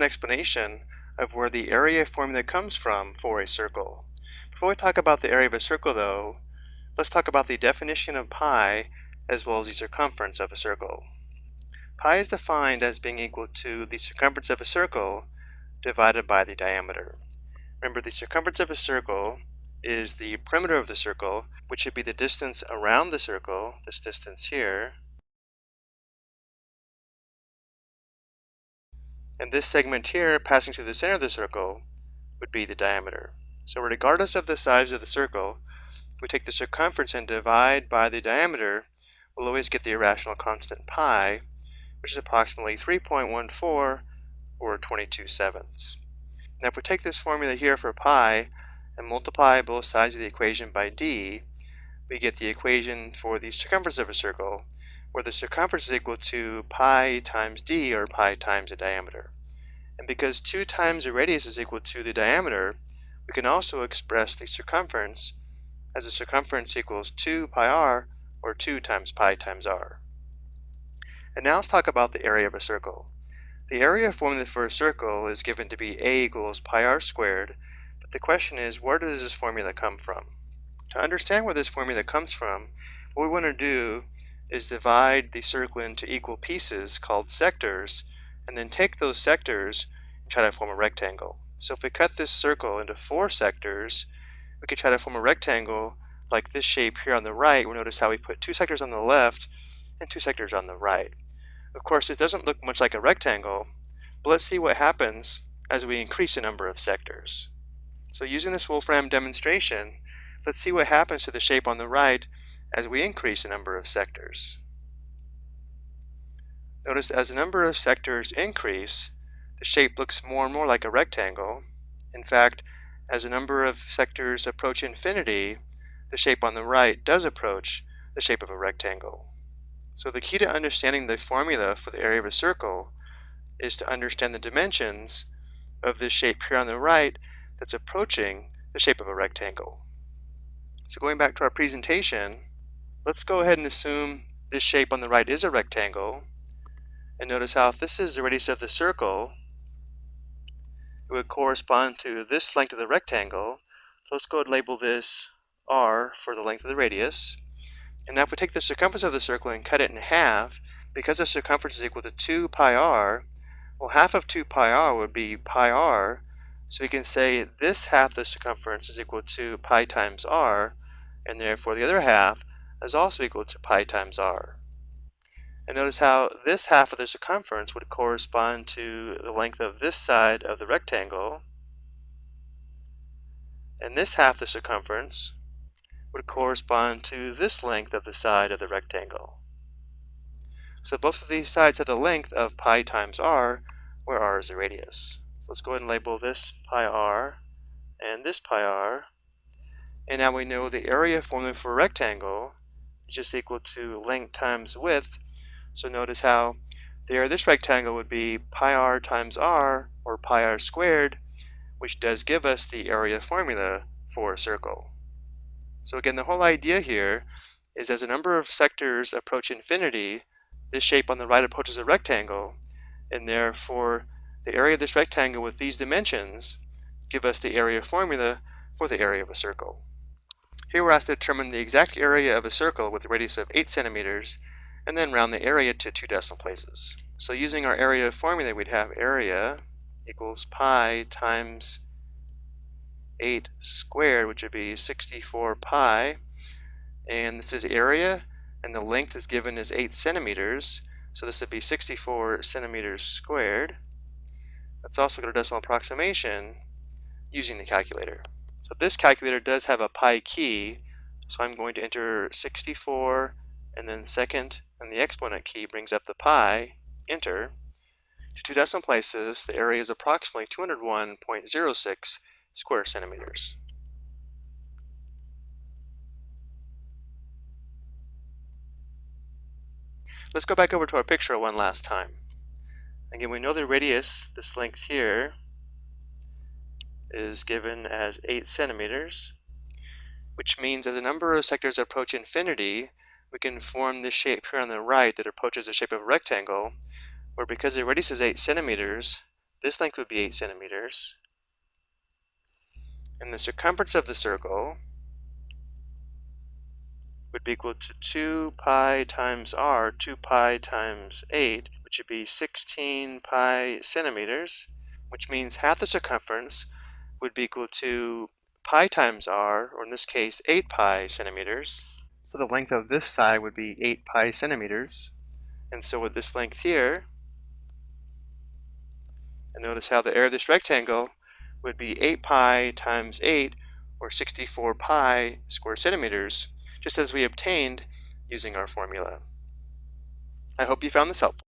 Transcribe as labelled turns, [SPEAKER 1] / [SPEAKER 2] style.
[SPEAKER 1] an explanation of where the area formula comes from for a circle. Before we talk about the area of a circle though, let's talk about the definition of pi as well as the circumference of a circle. Pi is defined as being equal to the circumference of a circle divided by the diameter. Remember, the circumference of a circle is the perimeter of the circle, which should be the distance around the circle, this distance here, and this segment here passing through the center of the circle would be the diameter. So regardless of the size of the circle, if we take the circumference and divide by the diameter, we'll always get the irrational constant pi, which is approximately 3.14 or 22/7. Now if we take this formula here for pi and multiply both sides of the equation by d, we get the equation for the circumference of a circle, where the circumference is equal to pi times d, or pi times the diameter. And because 2 times the radius is equal to the diameter, we can also express the circumference as the circumference equals 2 pi r, or 2 times pi times r. And now let's talk about the area of a circle. The area formula for a circle is given to be a equals pi r squared, but the question is, where does this formula come from? To understand where this formula comes from, what we want to do is divide the circle into equal pieces called sectors, and then take those sectors and try to form a rectangle. So if we cut this circle into 4 sectors, we could try to form a rectangle like this shape here on the right. We'll notice how we put 2 sectors on the left and 2 sectors on the right. Of course, it doesn't look much like a rectangle, but let's see what happens as we increase the number of sectors. So using this Wolfram demonstration, let's see what happens to the shape on the right as we increase the number of sectors. Notice as the number of sectors increase, the shape looks more and more like a rectangle. In fact, as the number of sectors approach infinity, the shape on the right does approach the shape of a rectangle. So the key to understanding the formula for the area of a circle is to understand the dimensions of this shape here on the right that's approaching the shape of a rectangle. So going back to our presentation, let's go ahead and assume this shape on the right is a rectangle. And notice how if this is the radius of the circle, it would correspond to this length of the rectangle. So let's go ahead and label this r for the length of the radius. And now if we take the circumference of the circle and cut it in half, because the circumference is equal to 2 pi r, well, half of 2 pi r would be pi r. So we can say this half of the circumference is equal to pi times r, and therefore the other half is also equal to pi times r. And notice how this half of the circumference would correspond to the length of this side of the rectangle, and this half of the circumference would correspond to this length of the side of the rectangle. So both of these sides have the length of pi times r, where r is the radius. So let's go ahead and label this pi r and this pi r. And now we know the area formula for a rectangle is just equal to length times width. So notice how the area of this rectangle would be pi r times r, or pi r squared, which does give us the area formula for a circle. So again, the whole idea here is as a number of sectors approach infinity, this shape on the right approaches a rectangle, and therefore the area of this rectangle with these dimensions give us the area formula for the area of a circle. Here we're asked to determine the exact area of a circle with a radius of 8 centimeters, and then round the area to 2 decimal places. So using our area formula, we'd have area equals pi times 8 squared, which would be 64 pi, and this is area, and the length is given as 8 centimeters, so this would be 64 centimeters squared. Let's also get a decimal approximation using the calculator. So this calculator does have a pi key, so I'm going to enter 64, and then second, and the exponent key brings up the pi, enter. To 2 decimal places, the area is approximately 201.06 square centimeters. Let's go back over to our picture one last time. Again, we know the radius, this length here, is given as 8 centimeters, which means as the number of sectors approach infinity, we can form this shape here on the right that approaches the shape of a rectangle, where because the radius is 8 centimeters, this length would be 8 centimeters. And the circumference of the circle would be equal to 2 pi times r, 2 pi times 8, which would be 16 pi centimeters, which means half the circumference would be equal to pi times r, or in this case 8 pi centimeters. So the length of this side would be 8 pi centimeters. And so with this length here, and notice how the area of this rectangle would be 8 pi times 8, or 64 pi square centimeters, just as we obtained using our formula. I hope you found this helpful.